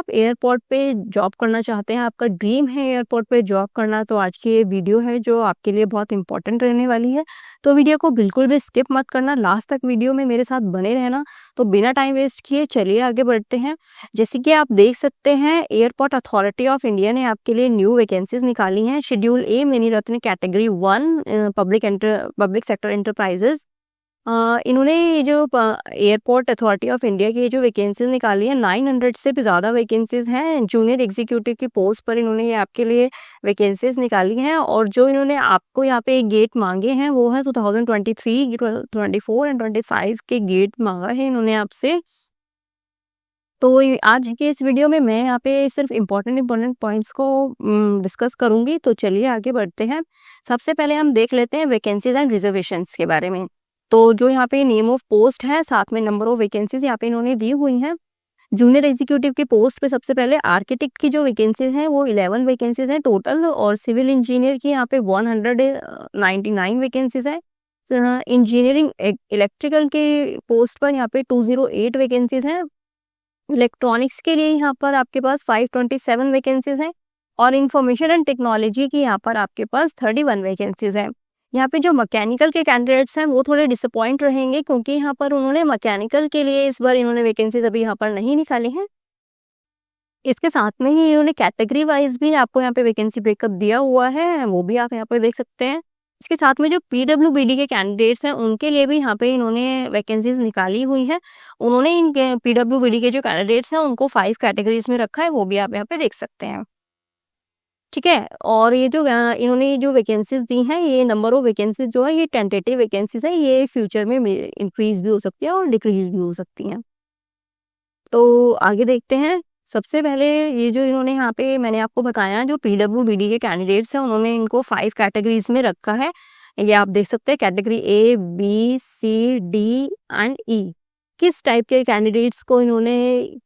आप एयरपोर्ट पे जॉब करना चाहते हैं, आपका ड्रीम है एयरपोर्ट पे जॉब करना, तो आज की ये वीडियो है जो आपके लिए बहुत इंपॉर्टेंट रहने वाली है। तो वीडियो को बिल्कुल भी स्किप मत करना, लास्ट तक वीडियो में मेरे साथ बने रहना। तो बिना टाइम वेस्ट किए चलिए आगे बढ़ते हैं। जैसे कि आप देख सकते हैं, एयरपोर्ट अथॉरिटी ऑफ इंडिया ने आपके लिए न्यू वैकेंसीज निकाली हैं। शेड्यूल ए मिनी रत्न कैटेगरी 1 पब्लिक सेक्टर एंटरप्राइजेज। इन्होंने ये जो एयरपोर्ट अथॉरिटी ऑफ इंडिया की जो वैकेंसीज निकाली है, 900 से भी ज़्यादा वैकेंसीज हैं। जूनियर एग्जीक्यूटिव की पोस्ट पर इन्होंने ये आपके लिए वैकेंसीज निकाली हैं। और जो इन्होंने आपको यहाँ पे गेट मांगे हैं वो है 2023, 24 एंड 25 के गेट मांगा है इन्होंने आपसे। तो आज के इस वीडियो में मैं यहाँ पे सिर्फ इम्पोर्टेंट पॉइंट्स को डिस्कस करूंगी। तो चलिए आगे बढ़ते हैं। सबसे पहले हम देख लेते हैं वैकेंसीज एंड रिजर्वेशंस के बारे में। तो जो यहाँ पे नेम ऑफ पोस्ट है, साथ में नंबर ऑफ वैकेंसीज यहाँ पे इन्होंने दी हुई हैं। जूनियर एग्जीक्यूटिव की पोस्ट पे सबसे पहले आर्किटेक्ट की जो वैकेंसीज हैं वो 11 वैकेंसीज हैं टोटल, और सिविल इंजीनियर की यहाँ पे 199 वैकेंसीज है। इंजीनियरिंग इलेक्ट्रिकल के पोस्ट पर यहाँ पे 208 वैकेंसीज हैं। इलेक्ट्रॉनिक्स के लिए यहाँ पर आपके पास 527 वैकेंसीज हैं। और इंफॉर्मेशन एंड टेक्नोलॉजी की यहाँ पर आपके पास 31 वैकेंसीज हैं। यहाँ पे जो मैकेनिकल के कैंडिडेट्स हैं वो थोड़े डिसअपॉइंट रहेंगे, क्योंकि यहाँ पर उन्होंने मैकेनिकल के लिए इस बार इन्होंने वैकेंसीज अभी यहाँ पर नहीं निकाली हैं। इसके साथ में ही इन्होंने कैटेगरी वाइज भी आपको यहाँ पे वैकेंसी ब्रेकअप दिया हुआ है, वो भी आप यहाँ पे देख सकते हैं। इसके साथ में जो PWBD के कैंडिडेट्स हैं उनके लिए भी यहाँ पे इन्होंने वैकेंसीज निकाली हुई हैं। उन्होंने इन PWBD के जो कैंडिडेट्स हैं उनको 5 कैटेगरीज में रखा है, वो भी आप यहाँ पे देख सकते हैं। ठीक है। और ये जो इन्होंने जो वैकेंसीज दी हैं, ये नंबर ऑफ वैकेंसीज जो है ये टेंटेटिव वैकेंसीज है, ये फ्यूचर में इंक्रीज भी हो सकती है और डिक्रीज भी हो सकती हैं। तो आगे देखते हैं। सबसे पहले ये जो इन्होंने यहाँ पे मैंने आपको बताया, जो PWBD के कैंडिडेट्स हैं उन्होंने इनको 5 कैटेगरीज में रखा है। ये आप देख सकते हैं, category A, B, C, D and E। किस टाइप के कैंडिडेट्स को इन्होंने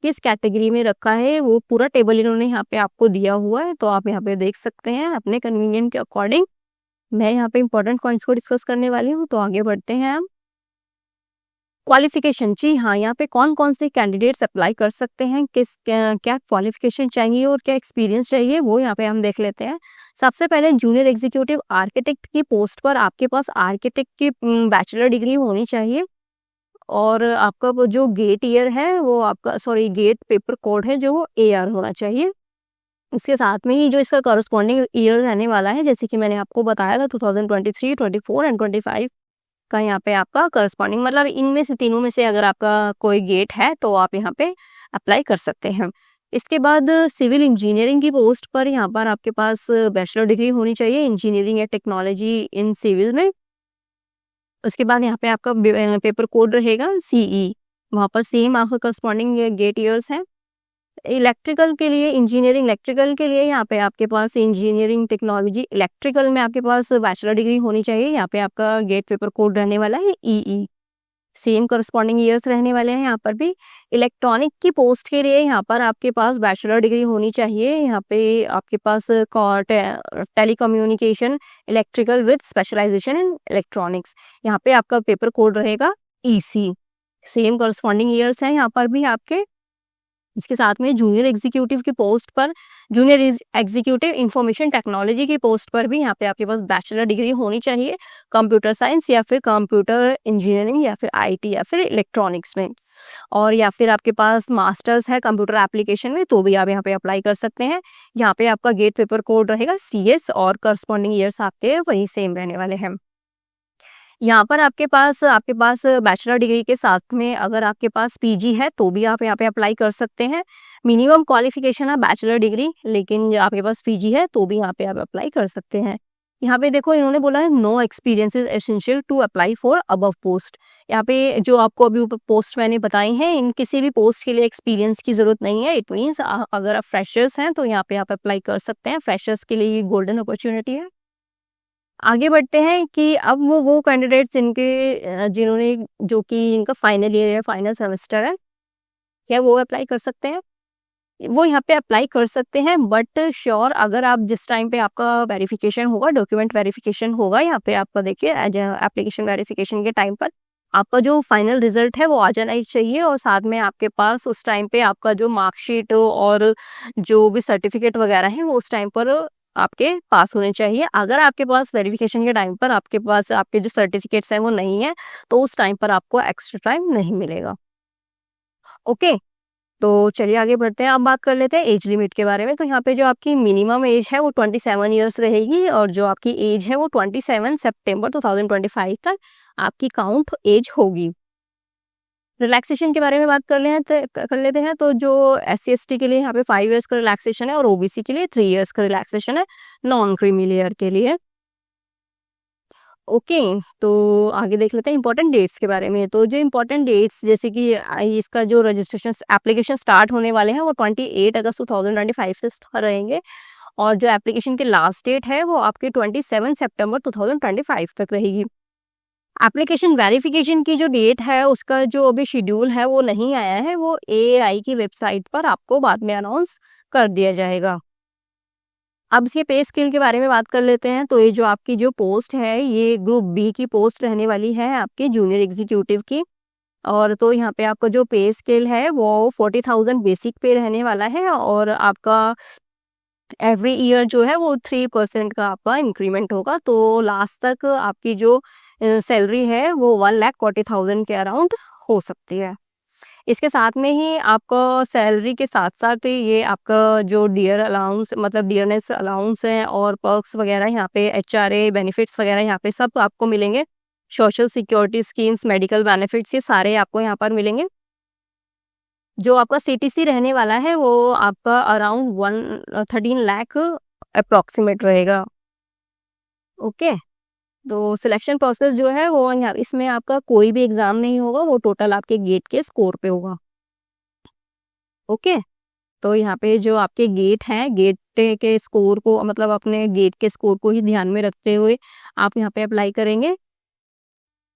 किस कैटेगरी में रखा है वो पूरा टेबल इन्होंने यहाँ पे आपको दिया हुआ है, तो आप यहाँ पे देख सकते हैं अपने कन्वीनियंट के अकॉर्डिंग। मैं यहाँ पे इंपॉर्टेंट पॉइंट्स को डिस्कस करने वाली हूँ, तो आगे बढ़ते हैं हम। क्वालिफिकेशन, जी हाँ, यहाँ पे कौन कौन से कैंडिडेट्स अप्लाई कर सकते हैं, क्या क्वालिफिकेशन चाहिए और क्या एक्सपीरियंस चाहिए, वो यहाँ पे हम देख लेते हैं। सबसे पहले जूनियर एग्जीक्यूटिव आर्किटेक्ट की पोस्ट पर आपके पास आर्किटेक्ट की बैचलर डिग्री होनी चाहिए। और आपका वो जो गेट ईयर है वो आपका गेट पेपर कोड है जो वो AR होना चाहिए। इसके साथ में ही जो इसका करस्पॉन्डिंग ईयर रहने वाला है, जैसे कि मैंने आपको बताया था 2023, 24 एंड 25 का यहाँ पे आपका करस्पॉन्डिंग, मतलब इनमें से तीनों में से अगर आपका कोई गेट है तो आप यहाँ पे अप्लाई कर सकते हैं। इसके बाद सिविल इंजीनियरिंग की पोस्ट पर यहाँ पर आपके पास बैचलर डिग्री होनी चाहिए इंजीनियरिंग या टेक्नोलॉजी इन सिविल में। उसके बाद यहाँ पे आपका पेपर कोड रहेगा CE, वहाँ पर सेम आपका करस्पॉन्डिंग गेट ईयर्स हैं। इलेक्ट्रिकल के लिए, इंजीनियरिंग इलेक्ट्रिकल के लिए यहाँ पे आपके पास इंजीनियरिंग टेक्नोलॉजी इलेक्ट्रिकल में आपके पास बैचलर डिग्री होनी चाहिए। यहाँ पे आपका गेट पेपर कोड रहने वाला है EE, सेम करस्पॉन्डिंग ईयर्स रहने वाले हैं यहाँ पर भी। इलेक्ट्रॉनिक की पोस्ट के लिए यहाँ पर आपके पास बैचलर डिग्री होनी चाहिए। यहाँ पे आपके पास telecommunication electrical with specialisation in electronics, यहाँ पे आपका पेपर कोड रहेगा EC, सेम करस्पॉन्डिंग ईयर्स हैं यहाँ पर भी आपके। इसके साथ में जूनियर एग्जीक्यूटिव की पोस्ट पर, जूनियर एग्जीक्यूटिव इंफॉर्मेशन टेक्नोलॉजी की पोस्ट पर भी यहाँ पे आपके पास बैचलर डिग्री होनी चाहिए कंप्यूटर साइंस या फिर कंप्यूटर इंजीनियरिंग या फिर IT या फिर इलेक्ट्रॉनिक्स में। और या फिर आपके पास मास्टर्स है कंप्यूटर एप्लीकेशन में, तो भी आप यहाँ पे अप्लाई कर सकते हैं। यहाँ पे आपका गेट पेपर कोड रहेगा CS और करस्पॉन्डिंग ईयर्स आपके वही सेम रहने वाले हैं। यहाँ पर आपके पास बैचलर डिग्री के साथ में अगर आपके पास PG है तो भी आप यहाँ पे अप्लाई कर सकते हैं। मिनिमम क्वालिफिकेशन है बैचलर डिग्री, लेकिन आपके पास PG है तो भी यहाँ पे आप अप्लाई कर सकते हैं। यहाँ पे देखो इन्होंने बोला है no experience is essential to apply for above post. यहाँ पे जो आपको अभी पोस्ट मैंने बताई हैं, इन किसी भी पोस्ट के लिए एक्सपीरियंस की जरूरत नहीं है। इट मीन्स अगर आप फ्रेशर्स हैं तो यहाँ पे आप अप्लाई कर सकते हैं। फ्रेशर्स के लिए ये गोल्डन अपॉर्चुनिटी है। आगे बढ़ते हैं कि अब वो कैंडिडेट्स इनके जिन्होंने जो कि इनका फाइनल ईयर है, फाइनल सेमेस्टर है, क्या वो अप्लाई कर सकते हैं? वो यहाँ पे अप्लाई कर सकते हैं, बट श्योर अगर आप जिस टाइम पे आपका वेरिफिकेशन होगा, डॉक्यूमेंट वेरिफिकेशन होगा, यहाँ पे आपका देखिए एप्लीकेशन वेरिफिकेशन के टाइम पर आपका जो फाइनल रिजल्ट है वो आ जाना ही चाहिए, और साथ में आपके पास उस टाइम पे आपका जो मार्कशीट और जो भी सर्टिफिकेट वगैरह है वो उस टाइम पर आपके पास होने चाहिए। अगर आपके पास वेरिफिकेशन के टाइम पर आपके पास आपके जो सर्टिफिकेट्स हैं वो नहीं है, तो उस टाइम पर आपको एक्स्ट्रा टाइम नहीं मिलेगा। ओके, तो चलिए आगे बढ़ते हैं। अब बात कर लेते हैं एज लिमिट के बारे में। तो यहाँ पे जो आपकी मिनिमम एज है वो 27 ईयर्स रहेगी, और जो आपकी एज है वो 27 सितंबर 2025 तक आपकी काउंट एज होगी। रिलैक्सेशन के बारे में बात कर लेते हैं। तो जो SC/ST के लिए यहाँ पे 5 इयर्स का रिलैक्सेशन है, और OBC के लिए 3 इयर्स का रिलैक्सेशन है, नॉन क्रीमी लेयर के लिए। ओके, तो आगे देख लेते हैं इंपॉर्टेंट डेट्स के बारे में। तो जो इंपॉर्टेंट डेट्स, जैसे कि इसका जो रजिस्ट्रेशन एप्लीकेशन स्टार्ट होने वाले हैं वो 28 अगस्त 2025 से रहेंगे, और जो एप्लीकेशन की लास्ट डेट है वो आपके 27 सितंबर 2025 तक रहेगी। एप्लीकेशन वेरिफिकेशन की जो डेट है उसका जो अभी शेड्यूल है वो नहीं आया है, वो AAI की वेबसाइट पर आपको बाद में अनाउंस कर दिया जाएगा। अब इसके पे स्केल के बारे में बात कर लेते हैं। तो ये जो आपकी जो पोस्ट है ये ग्रुप बी की पोस्ट रहने वाली है आपके जूनियर एग्जीक्यूटिव की। और तो यहाँ पे आपका जो पे स्केल है वो 40,000 बेसिक पे रहने वाला है, और आपका एवरी ईयर जो है वो 3% का आपका इंक्रीमेंट होगा। तो लास्ट तक आपकी जो सैलरी है वो 1,40,000 के अराउंड हो सकती है। इसके साथ में ही आपको सैलरी के साथ-साथ ये आपका जो डियर अलाउंस मतलब डियरनेस अलाउंस है, और पर्क्स वगैरह यहाँ पे HRA बेनिफिट्स वगैरह यहाँ पे सब आपको मिलेंगे। Social security schemes, medical benefits, ये सारे आपको यहाँ पर मिलेंगे। जो आपका CTC रहने वाला है वो आपका अराउंड 13 लाख अप्रॉक्सीमेट रहेगा। ओके, तो सिलेक्शन प्रोसेस जो है वो यहाँ इसमें आपका कोई भी एग्ज़ाम नहीं होगा, वो टोटल आपके गेट के स्कोर पे होगा। ओके, तो यहाँ पे जो आपके गेट हैं, गेट के स्कोर को मतलब अपने गेट के स्कोर को ही ध्यान में रखते हुए आप यहाँ पे अप्लाई करेंगे।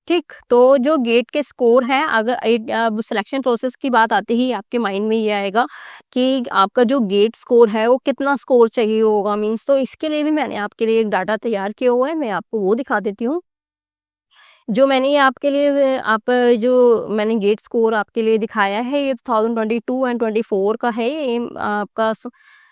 ठीक, तो जो गेट के स्कोर हैं, अगर अब सिलेक्शन प्रोसेस की बात आते ही आपके माइंड में ये आएगा कि आपका जो गेट स्कोर है वो कितना स्कोर चाहिए होगा मीन्स, तो इसके लिए भी मैंने आपके लिए एक डाटा तैयार किया हुआ है, मैं आपको वो दिखा देती हूँ। जो मैंने ये आपके लिए जो मैंने गेट स्कोर आपके लिए दिखाया है ये 2022 एंड 24 का है, ये आपका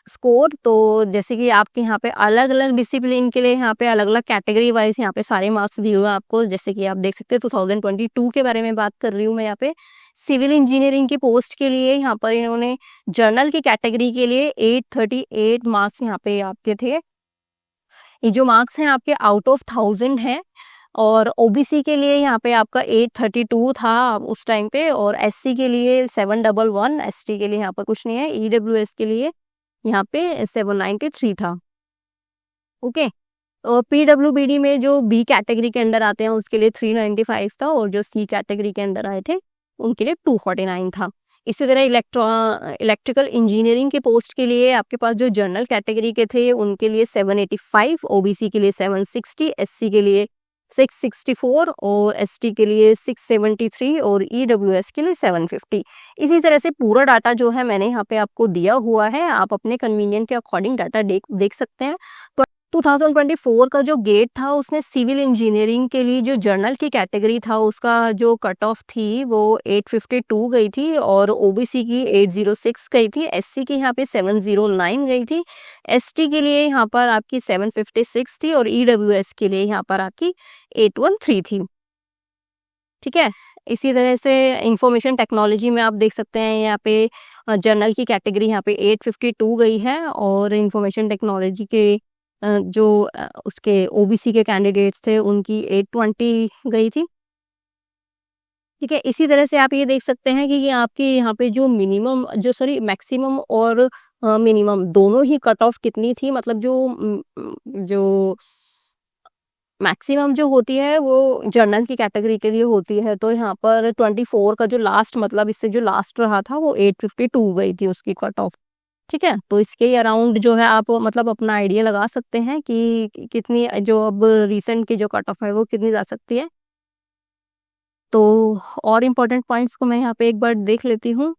स्कोर। तो जैसे कि आपके यहाँ पे अलग-अलग डिसिप्लिन के लिए यहाँ पे अलग-अलग कैटेगरी वाइज यहाँ पे सारे मार्क्स दिए हुए हैं आपको। जैसे कि आप देख सकते हैं 2022 के बारे में बात कर रही हूँ मैं यहाँ पे। सिविल इंजीनियरिंग की पोस्ट के लिए यहाँ पर इन्होंने जर्नल की कैटेगरी के लिए 838 मार्क्स यहाँ पे आपके थे। ये जो मार्क्स हैं आपके आउट ऑफ 1000 हैं, और OBC के लिए यहाँ पे आपका 832 था उस टाइम पे, और SC के लिए 711, ST के लिए यहाँ पर कुछ नहीं है, EWS के लिए यहाँ पे 793 था। ओके, और PWBD में जो B कैटेगरी के अंडर आते हैं उसके लिए 395 था, और जो C कैटेगरी के अंडर आए थे उनके लिए 249 था। इसी तरह इलेक्ट्रिकल इंजीनियरिंग के पोस्ट के लिए आपके पास जो जनरल कैटेगरी के थे उनके लिए 785, OBC के लिए 760, SC के लिए 664, और ST के लिए 673, और EWS के लिए 750। इसी तरह से पूरा डाटा जो है मैंने यहाँ पे आपको दिया हुआ है, आप अपने कन्वीनियंट के अकॉर्डिंग डाटा देख सकते हैं। 2024 का जो गेट था उसने सिविल इंजीनियरिंग के लिए जो जर्नल की कैटेगरी था उसका जो कट ऑफ थी वो 852 गई थी, और OBC की 806 गई थी, SC की यहाँ पे 709 गई थी, ST के लिए यहाँ पर आपकी 756 थी, और EWS के लिए यहाँ पर आपकी 813 थी। ठीक है, इसी तरह से इंफॉर्मेशन टेक्नोलॉजी में आप देख सकते हैं यहाँ पे जर्नल की कैटेगरी यहाँ पे 852 गई है, और इंफॉर्मेशन टेक्नोलॉजी के उसके OBC के कैंडिडेट्स थे उनकी 820 गई थी। ठीक है, इसी तरह से आप ये देख सकते हैं कि आपके यहाँ पे जो मैक्सिमम और मिनिमम दोनों ही कट ऑफ कितनी थी, मतलब जो मैक्सिमम जो होती है वो जर्नल की कैटेगरी के लिए होती है। तो यहाँ पर 24 का जो लास्ट मतलब इससे जो लास्ट रहा था वो 852 गई थी उसकी कट ऑफ। ठीक है, तो इसके अराउंड जो है आप मतलब अपना आइडिया लगा सकते हैं कि कितनी जो अब रिसेंट की जो कट ऑफ है वो कितनी जा सकती है। तो और इम्पोर्टेंट पॉइंट्स को मैं यहाँ पे एक बार देख लेती हूँ।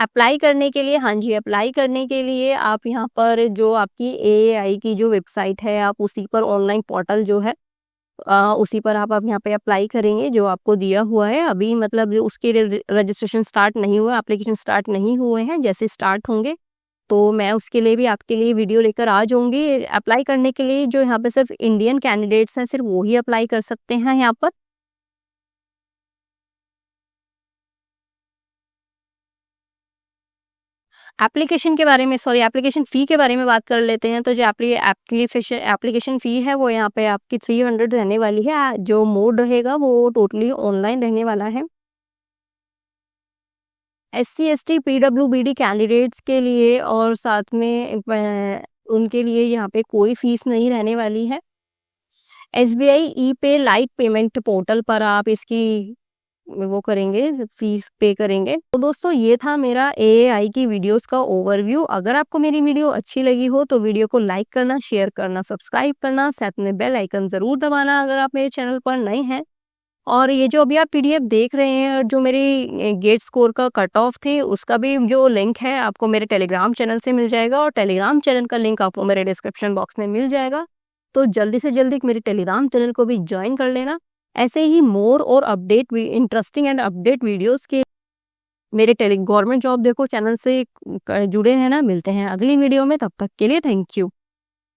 अप्लाई करने के लिए, हाँ जी, अप्लाई करने के लिए आप यहाँ पर जो आपकी एएआई की जो वेबसाइट है, आप उसी पर ऑनलाइन पोर्टल जो है उसी पर आप अब यहाँ पे अप्लाई करेंगे जो आपको दिया हुआ है। अभी मतलब जो उसके रजिस्ट्रेशन स्टार्ट नहीं हुआ, एप्लीकेशन स्टार्ट नहीं हुए हैं। जैसे स्टार्ट होंगे तो मैं उसके लिए भी आपके लिए वीडियो लेकर आ जाऊँगी। अप्लाई करने के लिए जो यहाँ पे सिर्फ इंडियन कैंडिडेट्स हैं, सिर्फ वो ही अप्लाई कर सकते हैं यहाँ पर। एप्लीकेशन के बारे में, सॉरी, एप्लीकेशन फ़ी के बारे में बात कर लेते हैं। तो जो एप्लीकेशन फ़ी है वो यहाँ पे आपकी 300 रहने वाली है। जो मोड रहेगा वो टोटली ऑनलाइन रहने वाला है। एससी, एसटी, पीडब्ल्यूबीडी कैंडिडेट्स के लिए और साथ में उनके लिए यहाँ पे कोई फ़ीस नहीं रहने वाली है। एसबीआई ई-पे लाइट पेमेंट पोर्टल पर आप इसकी वो करेंगे, फीस पे करेंगे। तो दोस्तों ये था मेरा एआई की वीडियोस का ओवरव्यू। अगर आपको मेरी वीडियो अच्छी लगी हो तो वीडियो को लाइक करना, शेयर करना, सब्सक्राइब करना, साथ में बेल आइकन ज़रूर दबाना अगर आप मेरे चैनल पर नए हैं। और ये जो अभी आप पीडीएफ देख रहे हैं, जो मेरी गेट स्कोर का कट ऑफ थे, उसका भी जो लिंक है आपको मेरे टेलीग्राम चैनल से मिल जाएगा और टेलीग्राम चैनल का लिंक आपको मेरे डिस्क्रिप्शन बॉक्स में मिल जाएगा। तो जल्दी से जल्दी मेरे टेलीग्राम चैनल को भी ज्वाइन कर लेना। ऐसे ही मोर और update interesting and update videos के मेरे टेली गवर्नमेंट जॉब देखो चैनल से जुड़े रहना। मिलते हैं अगली वीडियो में, तब तक के लिए थैंक यू।